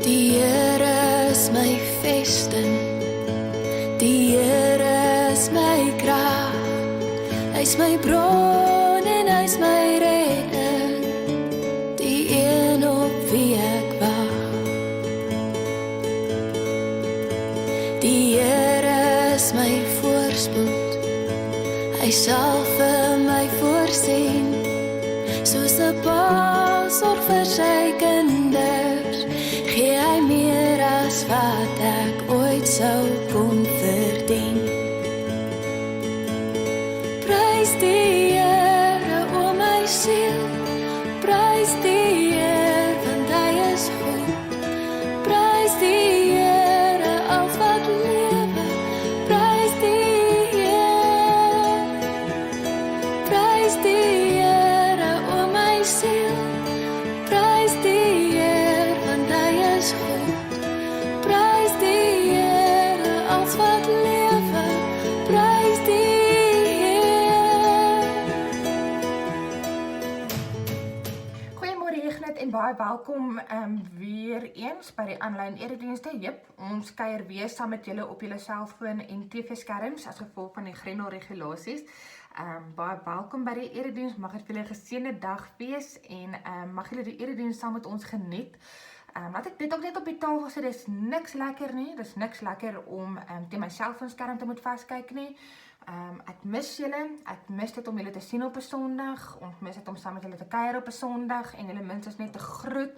Die Here is my vesting, die Here is my krag. Hy's my bron en hy's my redder, die een op wie ek wag. Die Here is my voorspoed, hy sal vir my voorsien, soos 'n pa sorg vir sy kinders, gee hy meer as wat ek ooit sou kon verdien. Prys die Here, o my siel, prys die Here, want hy is goed. Prys die Here, al wat lewe, prys die Here. Prys die Here, o my siel, prys die Here, want hy is goed. Prys die Here, al wat lewe, prys die Here. Goeiemôre Ignet en baie welkom weer eens by die aanlyn eredienste. Ons kuier weer saam met julle op julle selfoon en TV-skerms as gevolg van die Grendelregulasies. Baie welkom by die erediens. Mag dit vir julle 'n geseënde dag wees en mag julle die erediens saam met ons geniet. Laat ek dit ook net op die tafel sê, dis niks lekker nie. Dis niks lekker om teen my selfoonskerm te moet vaskyk nie. Ek mis julle, ek mis dit om julle te sien op 'n Sondag, ons mis dit om saam met julle te kuier op 'n Sondag en julle minstens net te groet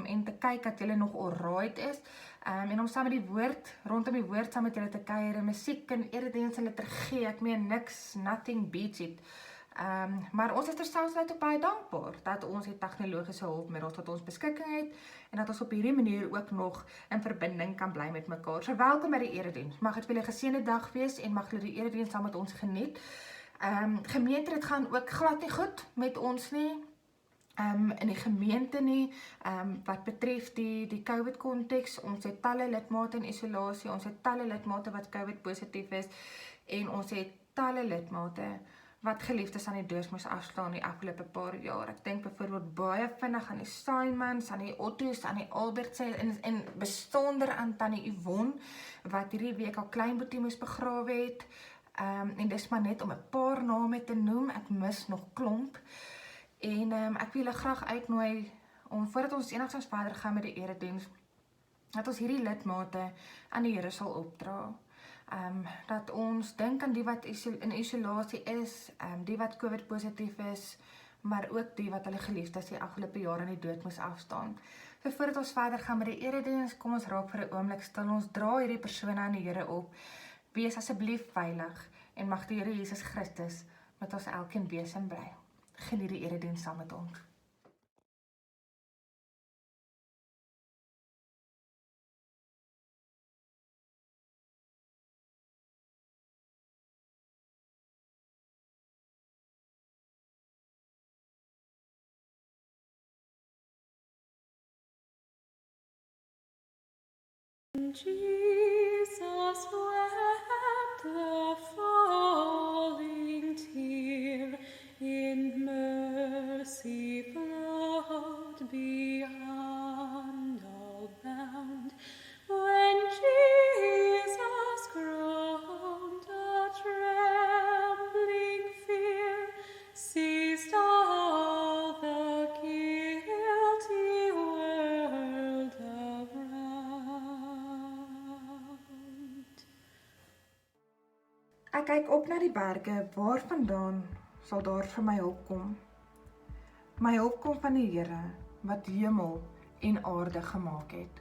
en te kyk dat julle nog alright is en om saam met die woord, rondom die woord saam met julle te kuier en musiek en erediens en liturgie, ek meen niks, nothing beats it. Maar ons is terselfdertyd ook baie dankbaar dat ons die tegnologiese hulpmiddels tot ons beskikking het en dat ons op hierdie manier ook nog in verbinding kan bly met mekaar. So welkom by die erediens. Mag dit vir julle 'n geseënde dag wees en mag julle die erediens saam met ons geniet. Gemeente, dit gaan ook glad nie goed met ons nie. In die gemeente nie, wat betref die COVID konteks, ons het talle lidmate in isolasie, ons het talle lidmate wat COVID positief is en ons het talle lidmate wat geliefdes aan die dood moes afstaan die afgelope paar jaar. Ek dink byvoorbeeld baie vinnig aan die Steinmans, aan die Otto's, aan die Albertse en besonder aan Tannie Yvonne wat hierdie week al kleinboetie moes begrawe het. En dis maar net om 'n paar name te noem, ek mis nog klomp. En ek wil julle graag uitnooi om voordat ons enigstens verder gaan met die erediens, dat ons hierdie lidmate aan die Here sal opdra. Dat ons dink aan die wat in isolasie is, die wat COVID positief is, maar ook die wat hulle geliefdes die afgelope jaar aan die dood moes afstaan. So voordat ons verder gaan met die erediens, kom ons raak vir 'n oomblik stil. Ons dra hierdie persone aan die Here op. Wees asseblief veilig en mag die Here Jesus Christus met ons elkeen wees en bly. Geniet die erediens saam met ons. Jesus wept the falling tear, in mercy flowed beyond all bound. When Jesus groaned, a trembling fear seized all the guilty world around. Ek kyk op na die berge, waar vandaan sal daar vir my hulp kom? My hulp kom van die Here, wat hemel en aarde gemaak het.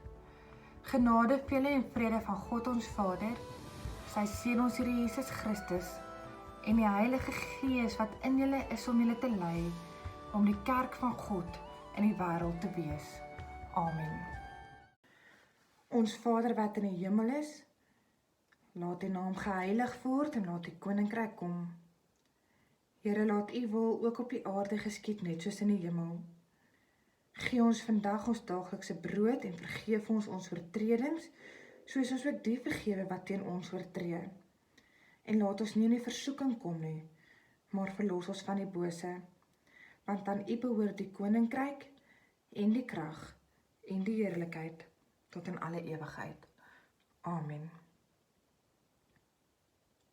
Genade, vrede en vrede van God ons Vader, sy Seun ons Here Jesus Christus en die Heilige Gees wat in julle is om julle te lei, om die kerk van God in die wêreld te wees. Amen. Ons Vader wat in die hemel is, laat die naam geheilig word en laat die koninkryk kom. Here, laat u wil ook op die aarde geskied net soos in die hemel. Gee ons vandag ons daaglikse brood en vergeef ons ons oortredings, soos ons ook die vergewe wat teen ons oortree. En laat ons nie in die versoeking kom nie, maar verlos ons van die bose. Want aan u behoort die koninkryk en die krag en die heerlikheid tot in alle ewigheid. Amen.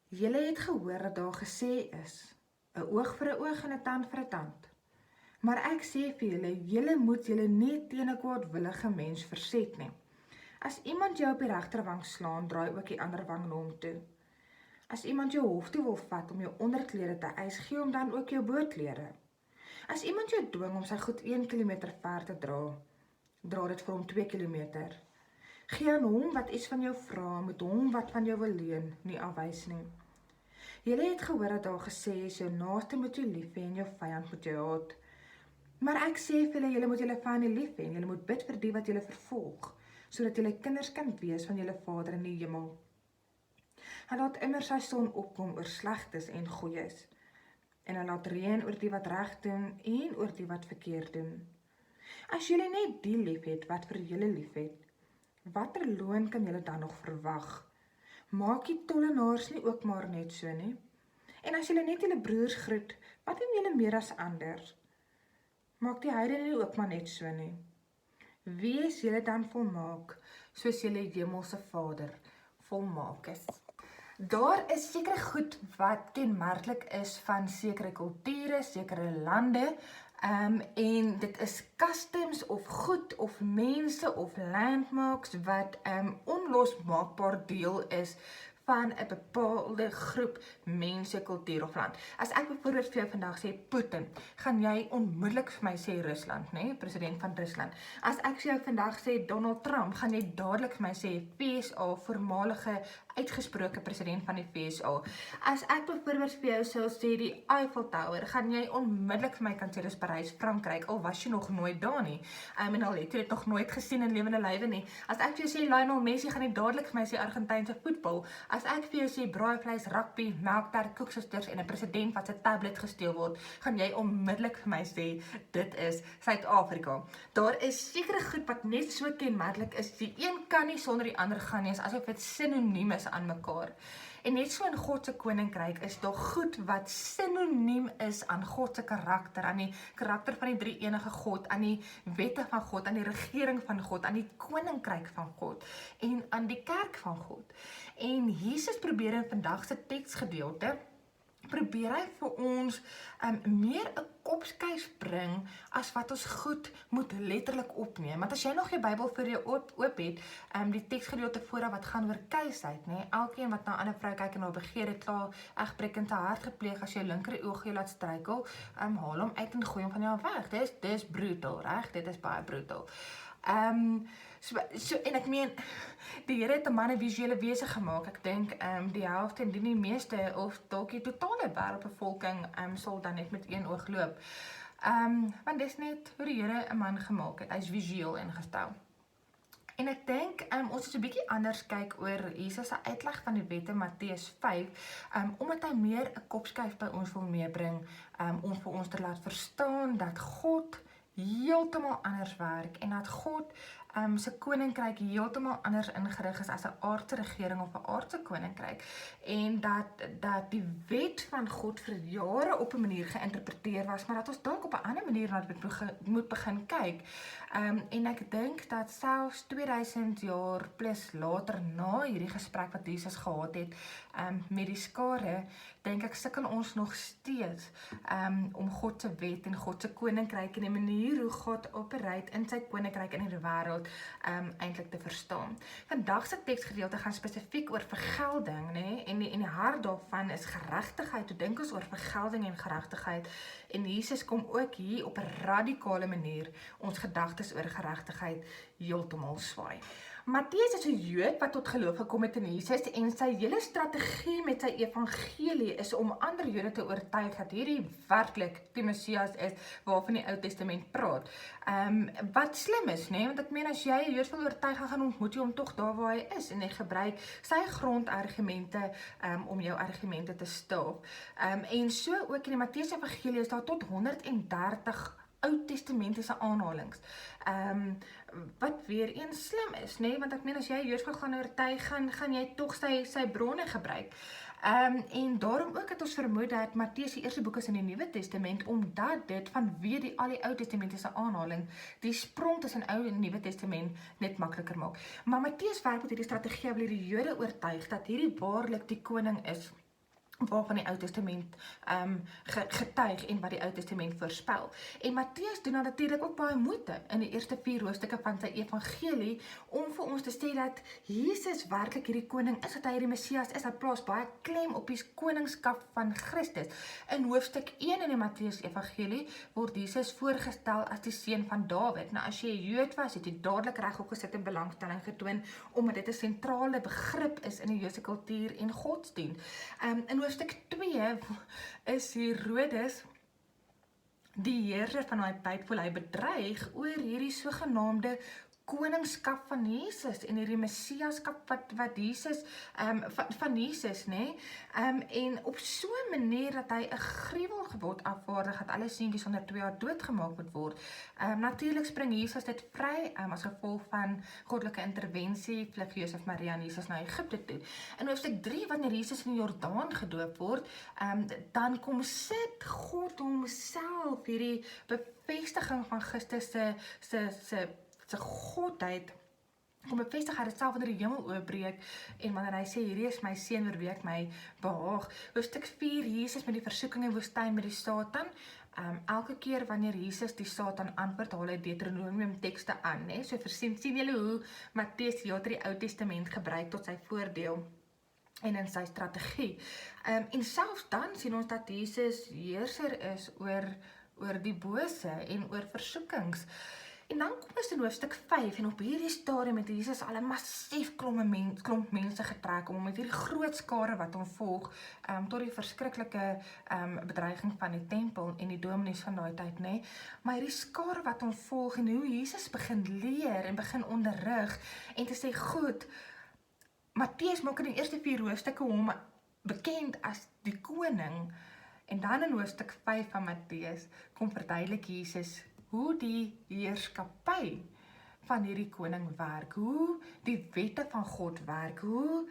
Julle het gehoor dat daar gesê is, 'n oog vir 'n oog en 'n tand vir 'n tand. Maar ek sê vir julle, julle moet julle nie teen 'n kwaadwillige mens verset nie. As iemand jou op die regterwang slaan, draai ook die ander wang na hom toe. As iemand jou hof toe wil vat om jou onderklere te eis, gee hom dan ook jou boordklere. As iemand jou dwing om sy goed 1 kilometer ver te dra, dra dit vir hom 2 kilometer. Gee aan hom wat iets van jou vra, moet hom wat van jou wil leen nie afwys nie. Julle het gehoor dat daar gesê is, jou naaste moet jy lief hê en jou vyand moet jy haat. Maar ek sê vir julle, julle moet julle vyande lief hê en julle moet bid vir die wat julle vervolg, sodat julle kinders kan wees van julle Vader in die hemel. Hy laat immer sy son opkom oor slegtes en goeies, en hy laat reën oor die wat reg doen en oor die wat verkeerd doen. As julle net die lief het wat vir julle lief het, watter loon kan julle dan nog verwag? Maak die tollenaars nie ook maar net so nie? En as julle net julle broers groet, wat doen julle meer as ander? Maak die heidene nie ook maar net so nie? Wees julle dan volmaak, soos julle hemelse Vader volmaak is. Daar is sekere goed wat kenmerklik is van sekere kulture, sekere lande, en dit is customs of goed of mense of landmarks wat onlosmaakbaar deel is van 'n bepaalde groep mense, kultuur of land. As ek byvoorbeeld vir jou vandag sê Putin, gaan jy onmiddellik vir my sê Rusland, né? President van Rusland. As ek vir jou vandag sê Donald Trump, gaan jy dadelik vir my sê FSA, voormalige uitgesproke president van die FSA. As ek byvoorbeeld vir jou sou sê die Eiffel Tower, gaan jy onmiddellik vir my kan sê dis Parys, Frankryk, al was jy nog nooit daar nie. En al het jy dit nog nooit gesien in lewende lywe nie. As ek vir jou sê Lionel Messi, gaan jy dadelik vir my sê Argentynse voetbal. As ek vir jou sê braaivleis, rugby, melktert, koeksisters en 'n president wat se tablet gesteel word, gaan jy onmiddellik vir my sê dit is Suid-Afrika. Daar is sekere goed wat net so kenmerklik is. Die een kan nie sonder die ander gaan nie, asof dit sinoniem is aan mekaar. En net so in God se koninkryk is daar goed wat sinoniem is aan God se karakter, aan die karakter van die drie enige God, aan die wette van God, aan die regering van God, aan die koninkryk van God en aan die kerk van God. En Jesus probeer in vandag se teksgedeelte probeer hy vir ons meer 'n kopskuif bring as wat ons goed moet letterlik opneem. Want as jy nog jou Bybel vir jou oop het, die teksgedeelte vooraf wat gaan oor kuisheid, nê? Elkeen wat na 'n ander vrou kyk en haar begeer het klaar egbreekend te hart gepleeg, as jou linker oog jou laat struikel, haal hom uit en gooi hom van jou weg. Dis brutal, reg? Dit is baie brutal. En ek meen, die Here het 'n man 'n visuele wese gemaak. Ek dink die helfte en die meeste of dalk die totale wêreldbevolking sal dan net met een oog loop. Want dis net hoe die Here 'n man gemaak het. Hy's visueel ingestel. En ek dink ons is 'n bietjie anders kyk oor Jesus se uitleg van die wette Matteus 5, omdat hy meer 'n kopskuif by ons wil meebring, om vir ons te laat verstaan dat God heeltemal anders werk en dat God se koninkryk heeltemal anders ingerig is as 'n aardse regering of 'n aardse koninkryk, en dat die wet van God vir jare op 'n manier geïnterpreteer was, maar dat ons dalk op 'n ander manier na dit moet begin kyk. En ek dink dat selfs 2000 jaar plus later na hierdie gesprek wat Jesus gehad het met die skare, dink ek sukkel ons nog steeds om God se wet en God se koninkryk en die manier hoe God operate in sy koninkryk in die wêreld eintlik te verstaan. Vandag se teksgedeelte gaan spesifiek oor vergelding, nê? En die hart daarvan is geregtigheid. Hoe dink ons oor vergelding en geregtigheid? En Jesus kom ook hier op 'n radikale manier ons gedagtes oor geregtigheid heeltemal swaai. Matteus is 'n Jood wat tot geloof gekom het in Jesus, en sy hele strategie met sy evangelie is om ander Jode te oortuig dat hierdie werklik die Messias is waarvan die Ou Testament praat. Wat slim is, nê? Want ek meen, as jy 'n Jood wil oortuig, gaan ontmoet jy hom tog daar waar hy is, en hy gebruik sy grondargumente om jou argumente te staaf. En so ook in die Matteus evangelie is daar tot 130 Ou Testamentiese aanhalings. Wat weer eens slim is, nê? Want ek meen, as jy Jood wil gaan oortuig, gaan jy tog sy bronne gebruik. En daarom ook het ons vermoed dat Matteus die eerste boek is in die Nuwe Testament, omdat dit vanweë die al die Ou Testamentiese aanhaling, die sprong tussen Ou en Nuwe Testament net makliker maak. Maar Matteus werk met hierdie strategie, wil die Jode oortuig dat hierdie waarlik die koning is waarvan die Ou Testament getuig en wat die Ou Testament voorspel. En Matteus doen dan natuurlik ook baie moeite in die eerste 4 hoofstukke van sy evangelie om vir ons te sê dat Jesus werklik hierdie koning is, dat hy hierdie Messias is. Hy plaas baie klem op die koningskap van Christus. In hoofstuk 1 in die Matteus evangelie word Jesus voorgestel as die seun van Dawid. Nou as jy 'n Jood was, het jy dadelik reg opgesit en belangstelling getoon omdat dit 'n sentrale begrip is in die Joodse kultuur en godsdienst. In hoofstuk 2 is Herodes die heerser van daai tyd, voel hy bedreig oor hierdie sogenaamde koningskap van Jesus en hierdie Messiaskap wat Jesus van Jesus, nê? En op so 'n manier dat hy 'n gruwelgebod afvaardig dat alle seentjies onder 2 jaar doodgemaak moet word. Natuurlik spring Jesus dit vry as gevolg van goddelike intervensie, vlug Josef, Maria en Jesus na Egipte toe. In hoofstuk 3, wanneer Jesus in die Jordaan gedoop word, dan kom sit God homself hierdie bevestiging van Christus se godheid, om bevestig hy dit self wanneer die hemel oopbreek en wanneer hy sê, hierdie is my seun oor wie ek my behaag. Hoofstuk 4, Jesus met die versoeking in woestyn met die Satan. Elke keer wanneer Jesus die Satan antwoord, haal hy Deuteronomium tekste aan, né? So sien julle hoe Matteus die Ou Testament gebruik tot sy voordeel en in sy strategie. En selfs dan sien ons dat Jesus heerser is oor die bose en oor versoekings. En dan kom ons in hoofstuk 5 en op hierdie stadium het Jesus al 'n massief klomp mense getrek om met hierdie groot skare wat hom volg tot die verskriklike bedreiging van die tempel en die dominees van daai tyd, nê? Maar hierdie skare wat hom volg en hoe Jesus begin leer en begin onderrig en te sê, goed, Matteus maak in die eerste 4 hoofstukke hom bekend as die koning. En dan in hoofstuk 5 van Matteus kom verduidelik Jesus hoe die heerskappy van hierdie koning werk, hoe die wette van God werk, hoe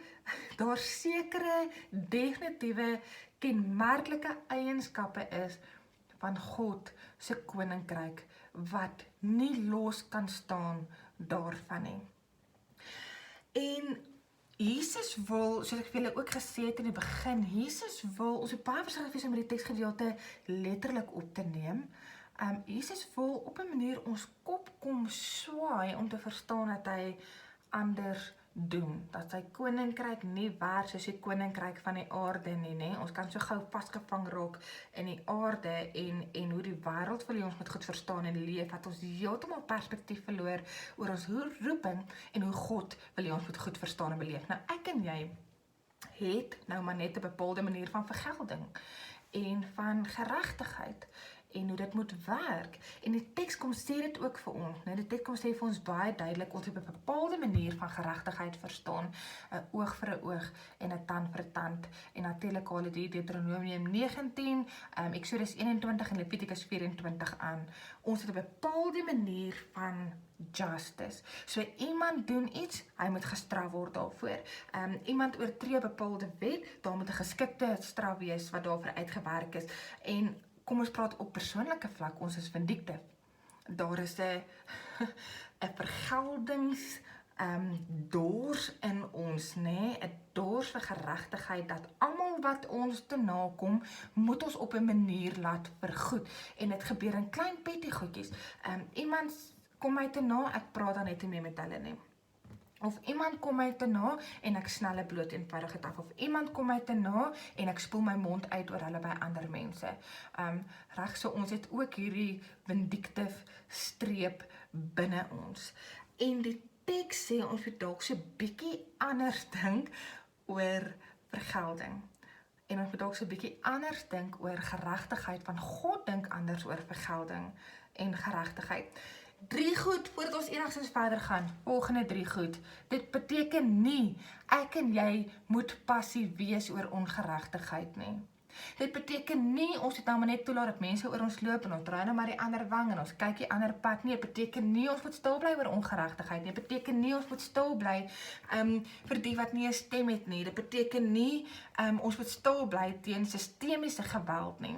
daar sekere definitiewe kenmerklike eienskappe is van God se koninkryk wat nie los kan staan daarvan nie. En Jesus wil, soos ek vir julle ook gesê het in die begin, Jesus wil, ons het baie versigtig wees om die teksgedeelte letterlik op te neem. Jesus wil op 'n manier ons kop kom swaai om te verstaan dat hy anders doen, dat sy koninkryk nie werk soos die koninkryk van die aarde nie, né? Ons kan so gou vasgevang raak in die aarde en hoe die wêreld wil hê ons moet goed verstaan en leef, dat ons heeltemal perspektief verloor oor ons roeping en hoe God wil hê ons moet goed verstaan en beleef. Nou ek en jy het nou maar net 'n bepaalde manier van vergelding en van geregtigheid en hoe dit moet werk. En die teks kom sê dit ook vir ons, né? Die teks kom sê vir ons baie duidelik, ons het 'n bepaalde manier van geregtigheid verstaan, 'n oog vir 'n oog en 'n tand vir 'n tand. En natuurlik haal dit Deuteronomium 19, Exodus 21 en Levitikus 24 aan. Ons het 'n bepaalde manier van justice. So iemand doen iets, hy moet gestraf word daarvoor. Iemand oortree 'n bepaalde wet, daar moet 'n geskikte straf wees wat daarvoor uitgewerk is. En kom ons praat op persoonlike vlak, ons is vindictief. Daar is 'n vergeldings dors in ons, nê? 'n dors vir geregtigheid, dat almal wat ons te nakom, moet ons op 'n manier laat vergoed. En dit gebeur in klein petty goedjies. Iemand kom my te na, ek praat dan net nie meer met hulle nie. Of iemand kom my te na en ek snel 'n bloot eenvoudig af. Of iemand kom my te na en ek spoel my mond uit oor hulle by ander mense. Reg, so ons het ook hierdie vindictief streep binne ons. En die teks sê ons moet dalk so bietjie anders dink oor vergelding. En ons moet dalk so bietjie anders dink oor geregtigheid, want God dink anders oor vergelding en geregtigheid. 3 goed, voordat ons enigstens verder gaan, volgende 3 goed. Dit beteken nie, ek en jy moet passief wees oor ongeregtigheid nie. Dit beteken nie, ons het nou maar net toelaat dat mense oor ons loop en ons draai nou maar die ander wang en ons kyk die ander pad nie. Dit beteken nie, ons moet stil bly oor ongeregtigheid nie. Dit beteken nie, ons moet stil bly vir die wat nie 'n stem het nie. Dit beteken nie, ons moet stil bly teen sistemiese geweld nie.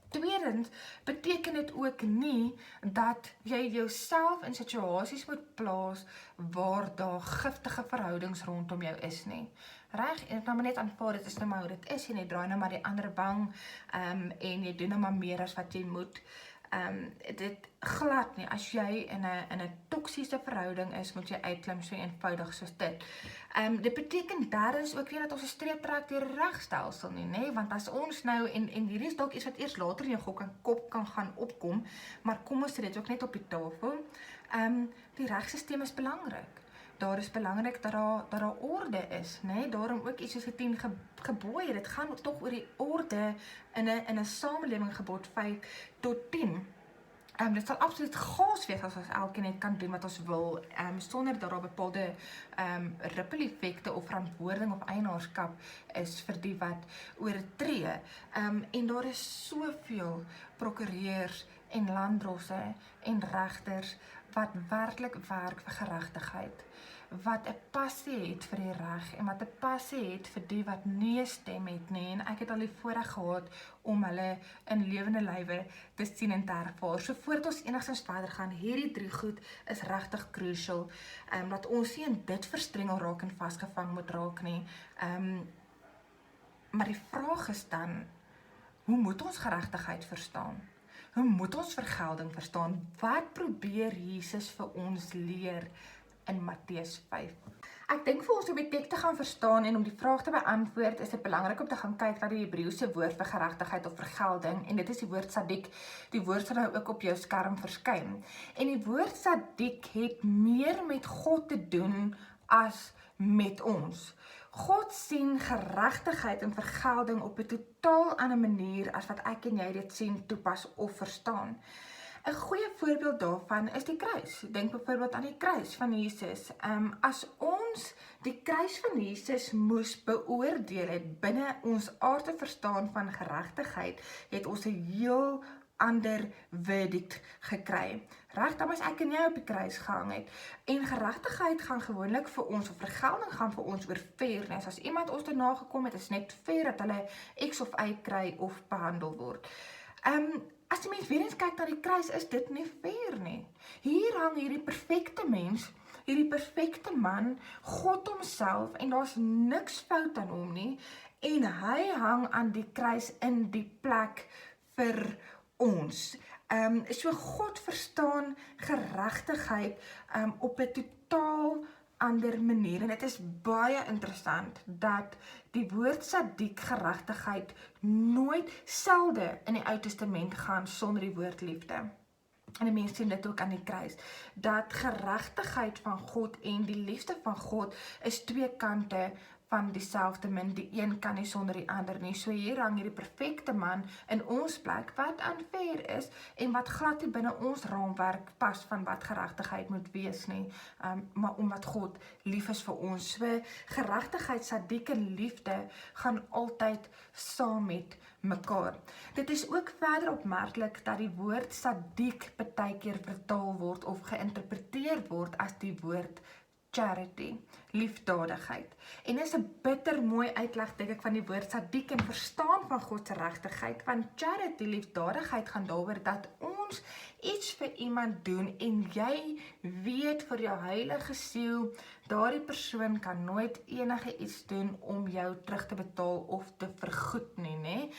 Tweedens beteken dit ook nie dat jy jouself in situasies moet plaas waar daar giftige verhoudings rondom jou is nie. Reg, en ek nou maar net aanvaar, dit is nou maar hoe dit is, en jy draai nou maar die ander wang, en jy doen nou maar meer as wat jy moet. Dit glad nie, as jy in 'n toksiese verhouding is, moet jy uitklim so eenvoudig soos dit. Dit beteken derdens ook weer dat ons 'n streep trek deur die regstelsel nie, nê? Want as ons nou, en hierdie is dalk iets wat eers later in jou kop kan gaan opkom, maar kom ons sit dit ook net op die tafel. Die regstelsel is belangrik. Daar is belangrik dat daar orde is, né? Daarom ook iets soos die 10 gebooie, dit gaan tog oor die orde in 'n samelewing, gebod 5 tot 10. Dit sal absoluut gaas wees as ons elkeen net kan doen wat ons wil, sonder dat daar bepaalde ripple-effekte of verantwoording of eienaarskap is vir die wat oortree. En daar is soveel prokureurs en landdrosse en regters wat werklik werk vir geregtigheid, wat 'n passie het vir die reg en wat 'n passie het vir die wat nie 'n stem het nie, en ek het al die voorreg gehad om hulle in lewende lywe te sien en te ervaar. So voordat ons enigstens verder gaan, hierdie 3 goed is regtig crucial, dat ons nie in dit verstrengel raak en vasgevang moet raak nie. Maar die vraag is dan, hoe moet ons geregtigheid verstaan? Hoe moet ons vergelding verstaan? Wat probeer Jesus vir ons leer in Matteus 5? Ek dink vir ons om die teks te gaan verstaan en om die vraag te beantwoord, is dit belangrik om te gaan kyk na die Hebreëse woord vir geregtigheid of vergelding, en dit is die woord sadik. Die woord sal nou ook op jou skerm verskyn. En die woord sadik het meer met God te doen as met ons. God sien geregtigheid en vergelding op 'n totaal ander manier as wat ek en jy dit sien, toepas of verstaan. 'n Goeie voorbeeld daarvan is die kruis. Denk byvoorbeeld aan die kruis van Jesus. As ons die kruis van Jesus moes beoordeel het binne ons aardse verstaan van geregtigheid, het ons 'n heel ander verdict gekry. Reg, dan as ek en jy op die kruis gehang het. En geregtigheid gaan gewoonlik vir ons, of vergelding gaan vir ons oor fairness. As iemand ons daarna gekom het, is net fair dat hulle X of Y kry of behandel word. As die mens weer eens kyk na die kruis, is dit nie fair nie. Hier hang hierdie perfekte mens, hierdie perfekte man, God homself, en daar's niks fout aan hom nie, en hy hang aan die kruis in die plek vir ons. So God verstaan geregtigheid op 'n totaal ander manier, en dit is baie interessant dat die woord sadik, geregtigheid, nooit selde in die Ou Testament gaan sonder die woord liefde. En die mense sien dit ook aan die kruis, dat geregtigheid van God en die liefde van God is 2 kante van dieselfde munt. Die een kan nie sonder die ander nie. So hier hang hierdie perfekte man in ons plek wat unfair is en wat glad nie binne ons raamwerk pas van wat geregtigheid moet wees nie, maar omdat God lief is vir ons. So geregtigheid, sadik en liefde gaan altyd saam met mekaar. Dit is ook verder opmerklik dat die woord sadik baie keer vertaal word of geïnterpreteer word as die woord charity, liefdadigheid. En is 'n bitter mooi uitleg, dink ek, van die woord sadik en verstaan van God se regtigheid, want charity, liefdadigheid, gaan daaroor dat ons iets vir iemand doen en jy weet vir jou heilige siel, daardie persoon kan nooit enige iets doen om jou terug te betaal of te vergoed nie, né?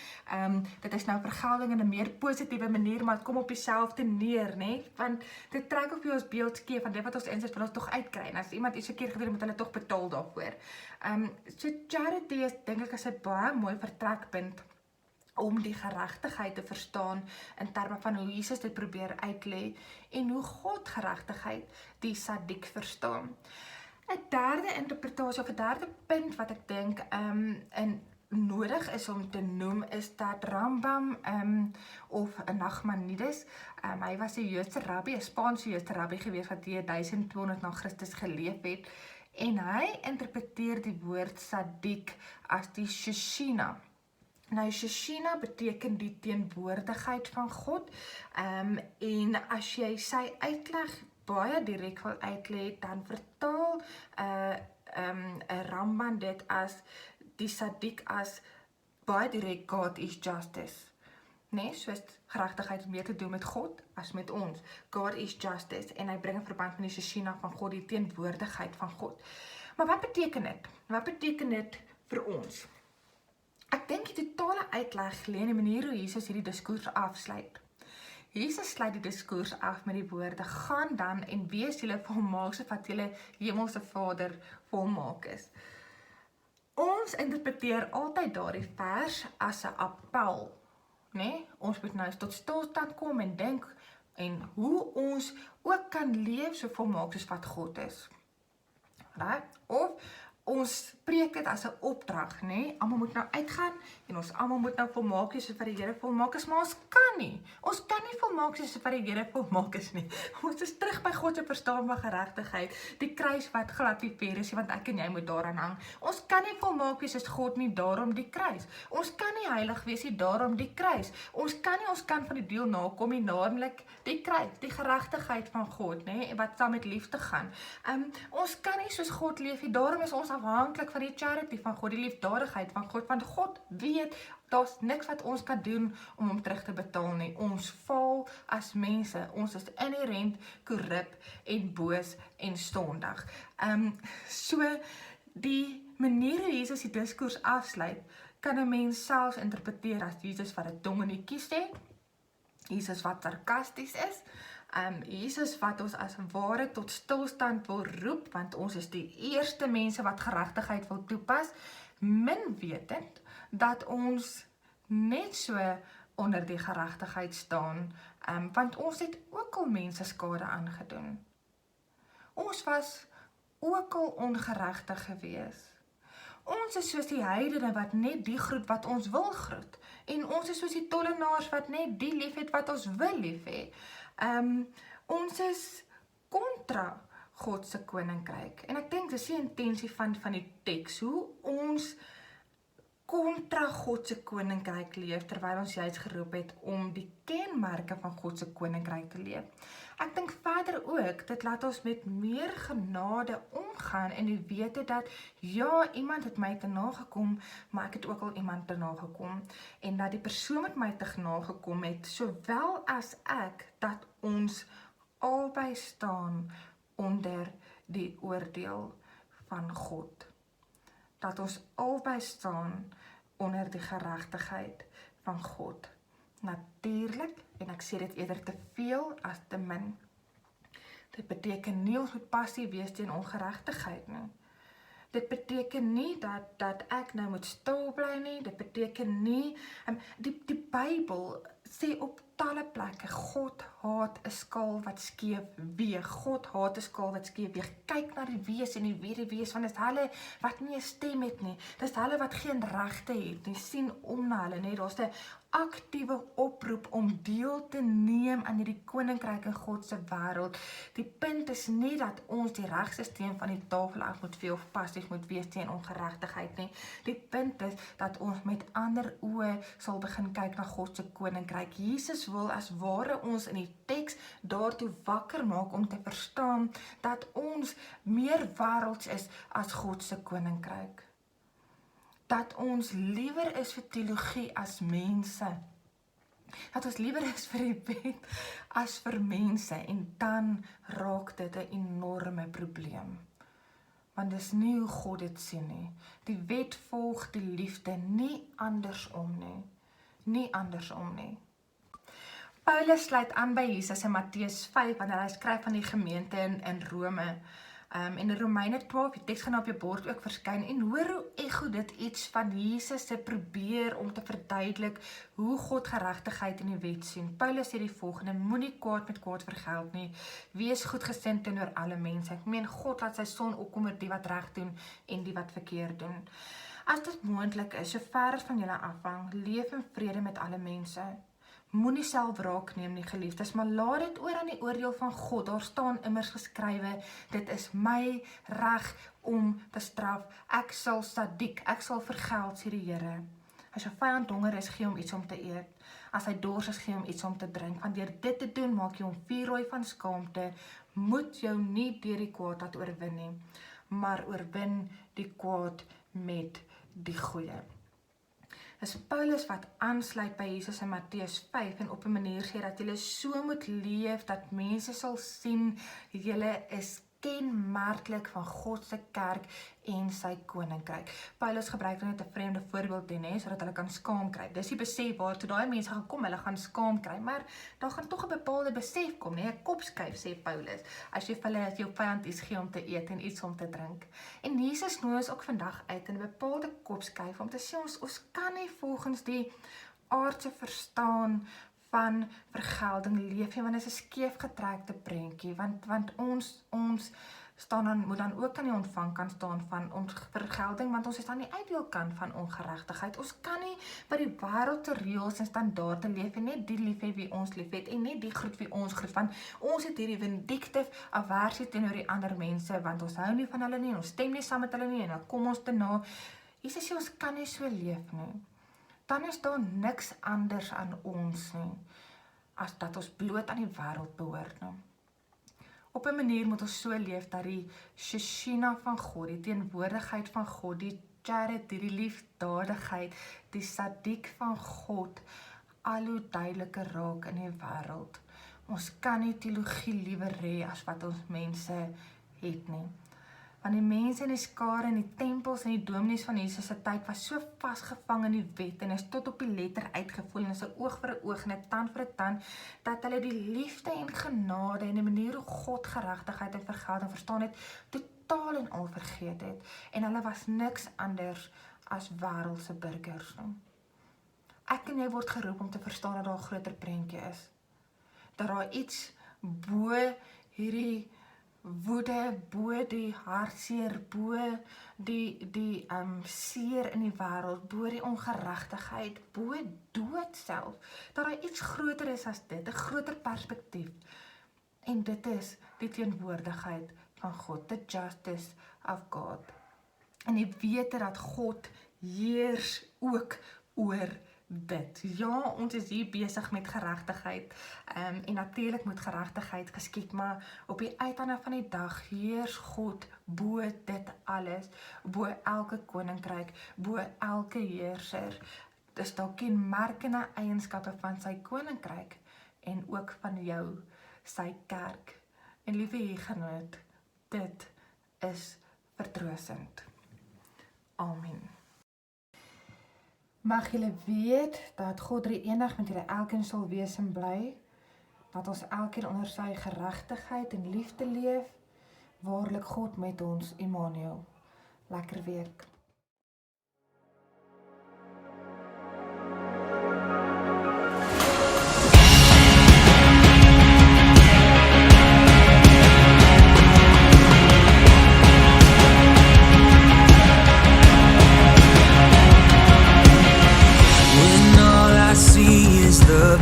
Dit is nou vergelding in 'n meer positiewe manier, maar het kom op dieselfde neer, né? Want dit trek op jou ons beeld skeef van dit wat ons insit, wil ons tog uitkry. En as iemand iets verkeerd gedoen het, moet hulle tog betaal daarvoor. So charity is, dink ek, as 'n baie mooi vertrekpunt om die geregtigheid te verstaan in terme van hoe Jesus dit probeer uitlê en hoe God geregtigheid, die sadik, verstaan. 'n derde interpretasie of 'n derde punt wat ek dink nodig is om te noem, is dat Rambam of Nachmanides, hy was 'n Joodse rabbi, 'n Spaanse Joodse rabbi gewees wat hier 1200 na Christus geleef het, en hy interpreteer die woord sadik as die Sheshina. Nou, Sheshina beteken die teenwoordigheid van God, en as jy sy uitleg baie direk wil uitlê, dan vertaal 'n Ramban dit as die Sadiq as baie direk God is justice. Nee, soos geregtigheid het meer te doen met God as met ons. God is justice, en hy bring 'n verband met die Sheshina van God, die teenwoordigheid van God. Maar wat beteken dit? Wat beteken dit vir ons? Ek dink die totale uitleg lê in die manier hoe Jesus hierdie diskurs afsluit. Jesus sluit die diskurs af met die woorde: gaan dan en wees julle volmaak soos wat julle hemelse Vader volmaak is. Ons interpreteer altyd daardie vers as 'n appel, nee? Ons moet nou tot stilstand kom en dink en hoe ons ook kan leef so volmaak soos wat God is. Right? Of ons preek dit as 'n opdrag, nee? Almal moet nou uitgaan en ons almal moet nou volmaak wees soos wat die Here volmaak is, maar ons kan nie. Ons kan nie volmaak wees soos wat die Here volmaak is nie. Ons is terug by God se verstaan van geregtigheid, die kruis wat glad nie fair is, want ek en jy moet daaraan hang. Ons kan nie volmaak wees soos God nie, daarom die kruis. Ons kan nie heilig wees nie, daarom die kruis. Ons kan van die deel nakom nie, naamlik die kruis, die geregtigheid van God, nee, wat saam met liefde gaan. Ons kan nie soos God leef nie, daarom is ons afhanklik van die charity van God, die liefdadigheid van God, want God weet, daar's niks wat ons kan doen om hom terug te betaal nie. Ons faal as mense, ons is inherent korrup en boos en sondig. So die manier hoe Jesus die diskurs afsluit, kan 'n mens selfs interpreteer as Jesus wat 'n tong in die kies het, Jesus wat sarkasties is, Jesus wat ons as ware tot stilstand wil roep, want ons is die eerste mense wat geregtigheid wil toepas, min wetend dat ons net so onder die geregtigheid staan, want ons het ook al mense skade aangedoen. Ons was ook al ongeregtig gewees. Ons is soos die heidene wat net die groet wat ons wil groet, en ons is soos die tollenaars wat net die lief het wat ons wil lief hê. Ons is kontra God se koninkryk, en ek dink dis die intensie van die teks, hoe ons kontra God se koninkryk leef, terwyl ons juist geroep het om die kenmerke van God se koninkryk te leef. Ek dink verder ook, dit laat ons met meer genade omgaan en die wete dat, ja, iemand het my te nagekom, maar ek het ook al iemand te nagekom, en dat die persoon met my te nagekom het, sowel as ek, dat ons albei staan onder die oordeel van God. Dat ons albei staan onder die geregtigheid van God. Natuurlik, en ek sê dit eerder te veel as te min. Dit beteken nie ons moet passief wees teen ongeregtigheid nie. Dit beteken nie dat ek nou moet stil bly nie. Dit beteken nie, die Bybel sê op talle plekke, God haat 'n skaal wat skeef weeg. God haat 'n skaal wat skeef weeg. Kyk na die wees en die wees, want dis hulle wat nie 'n stem het nie. Dis hulle wat geen regte het nie. Sien om na hulle, nee, daar's 'n aktiewe oproep om deel te neem aan hierdie koninkryk in God se wêreld. Die punt is nie dat ons die regstelsel van die tafel af moet vee of passief moet wees teen ongeregtigheid nie. Die punt is dat ons met ander oë sal begin kyk na God se koninkryk. Jesus wil as ware ons in die teks daartoe wakker maak om te verstaan dat ons meer wêrelds is as God se koninkryk. Dat ons liewer is vir teologie as mense. Dat ons liewer is vir die wet as vir mense, en dan raak dit 'n enorme probleem. Want dis nie hoe God dit sien nie. Die wet volg die liefde, nie andersom nie. Nie andersom nie. Paulus sluit aan by Jesus in Matteus 5, wanneer hy skryf aan die gemeente in Rome. En in Romeine 12, die teks gaan op jou bord ook verskyn, en hoor hoe ego dit iets van Jesus se probeer om te verduidelik hoe God geregtigheid in die wet sien. Paulus sê die volgende: moenie kwaad met kwaad vergeld nie, wees goedgesind teenoor alle mense. Ek meen, God laat sy son opkom oor die wat reg doen en die wat verkeerd doen. As dit moontlik is, so ver as van julle afhang, leef in vrede met alle mense. Moenie self wraak neem nie, geliefdes, maar laat dit oor aan die oordeel van God. Daar staan immers geskrywe, dit is my reg om te straf. Ek sal sadiek, ek sal vergeld, sê die Here. As jou vyand honger is, gee hom iets om te eet. As hy dors is, gee hom iets om te drink. Want deur dit te doen, maak jy hom vuurrooi van skaamte, moet jou nie deur die kwaad laat oorwin nie, maar oorwin die kwaad met die goeie. Dis Paulus wat aansluit by Jesus in Matteus 5 en op 'n manier sê dat jy so moet leef dat mense sal sien jy is kenmerklik van God se kerk en sy koninkryk. Paulus gebruik net 'n vreemde voorbeeld hier, sodat hulle kan skaam kry. Dis die besef waartoe daai mense gaan kom, hulle gaan skaam kry, maar daar gaan tog 'n bepaalde besef kom, 'n kopskuif sê Paulus, as jy vir hulle jou vyand iets gee om te eet en iets om te drink. En Jesus nooi ons ook vandag uit in 'n bepaalde kopskuif om te sê ons kan nie volgens die aardse verstaan van vergelding leef nie, want dit is 'n skeefgetrekte prentjie, want ons moet dan ook aan die ontvangkant staan van ons vergelding, want ons is aan die uitdeelkant van ongeregtigheid. Ons kan nie by die wêreld se reëls en standaarde leef en net die lief hê wie ons liefhet en net die groet wie ons groet, want ons het hierdie vindictive aversie teenoor die ander mense, want ons hou nie van hulle nie, ons stem nie saam met hulle nie, en dan kom ons te na. Jesus sê ons kan nie so leef nie. Dan is daar niks anders aan ons nie, as dat ons bloot aan die wêreld behoort nie. Op 'n manier moet ons so leef dat die Sheshina van God, die teenwoordigheid van God, die charity, die liefdadigheid, die sadiek van God, al hoe duideliker raak in die wêreld. Ons kan nie teologie liewer hê as wat ons mense het nie. Want die mense in die skare en die tempels en die dominees van Jesus se tyd was so vasgevang in die wet en is tot op die letter uitgevoel en is 'n oog vir 'n oog en 'n tand vir 'n tand, dat hulle die liefde en genade en die manier hoe God geregtigheid en vergelding verstaan het, totaal en al vergeet het. En hulle was niks anders as wêreldse burgers. Ek en jy word geroep om te verstaan dat daar 'n groter prentjie is. Dat daar iets bo hierdie woede, bo die hartseer, bo die seer in die wêreld, bo die ongeregtigheid, bo dood self, dat daar iets groter is as dit, 'n groter perspektief. En dit is die teenwoordigheid van God, the justice of God. En die wete dat God heers ook oor dit. Ja, ons is hier besig met geregtigheid, en natuurlik moet geregtigheid geskied, maar op die uiteinde van die dag heers God bo dit alles, bo elke koninkryk, bo elke heerser. Dis dalk kenmerkende eienskappe van sy koninkryk en ook van jou, sy kerk. En liewe huisgenoot, dit is vertroostend. Amen. Mag julle weet dat God drie-enig met julle elkeen sal wees en bly, dat ons elkeen onder sy geregtigheid en liefde leef, waarlik God met ons, Immanuel. Lekker week.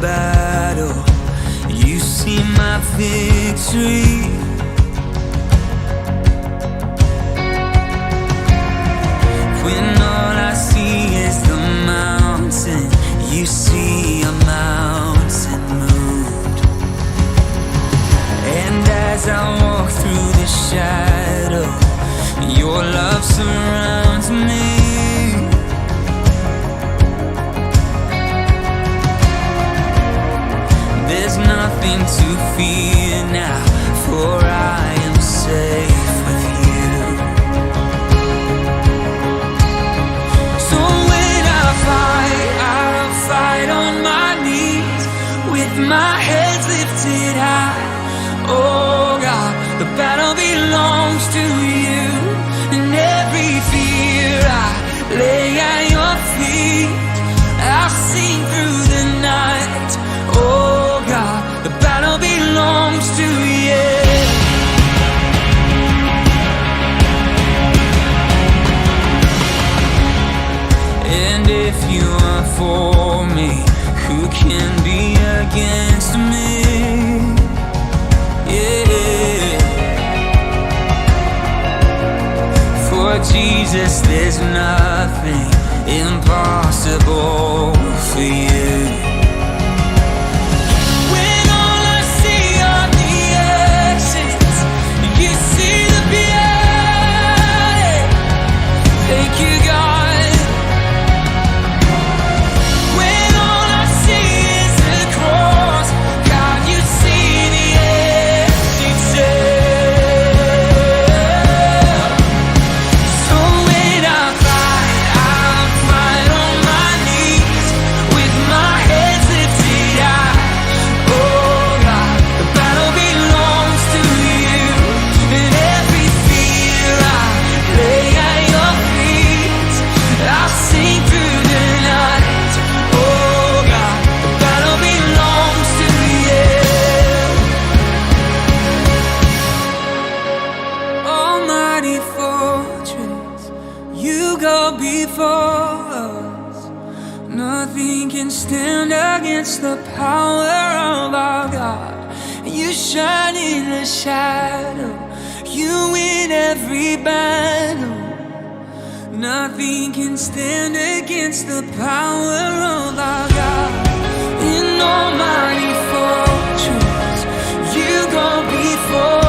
Battle, you see my victory. When all I see is the mountain, you see a mountain moved. And as I walk through the shadow, your love surrounds me. There's nothing to fear now, for I am safe with you. So when I'll fight on my knees, with my head lifted high. Oh God, the battle belongs to you, and every fear I lay at your feet. I'll sing through the night. Oh God, the battle belongs to you. And if you are for me, who can be against me? Yeah. For Jesus, there's nothing impossible for you. When all I see are the exits, you see the beauty. Thank you, God. When all I see is the cross, God, you see the empty tomb. So when I fight on my knees with my head lifted high. Oh God, the battle belongs to you, and every fear I lay at your feet. I'll sing through the night. Oh God, the battle belongs to you. Almighty fortress, you go before us. Nothing can stand against the power of our God. You shine in the shadow, you win every battle. Nothing can stand against the power of our God. In almighty fortress, you go before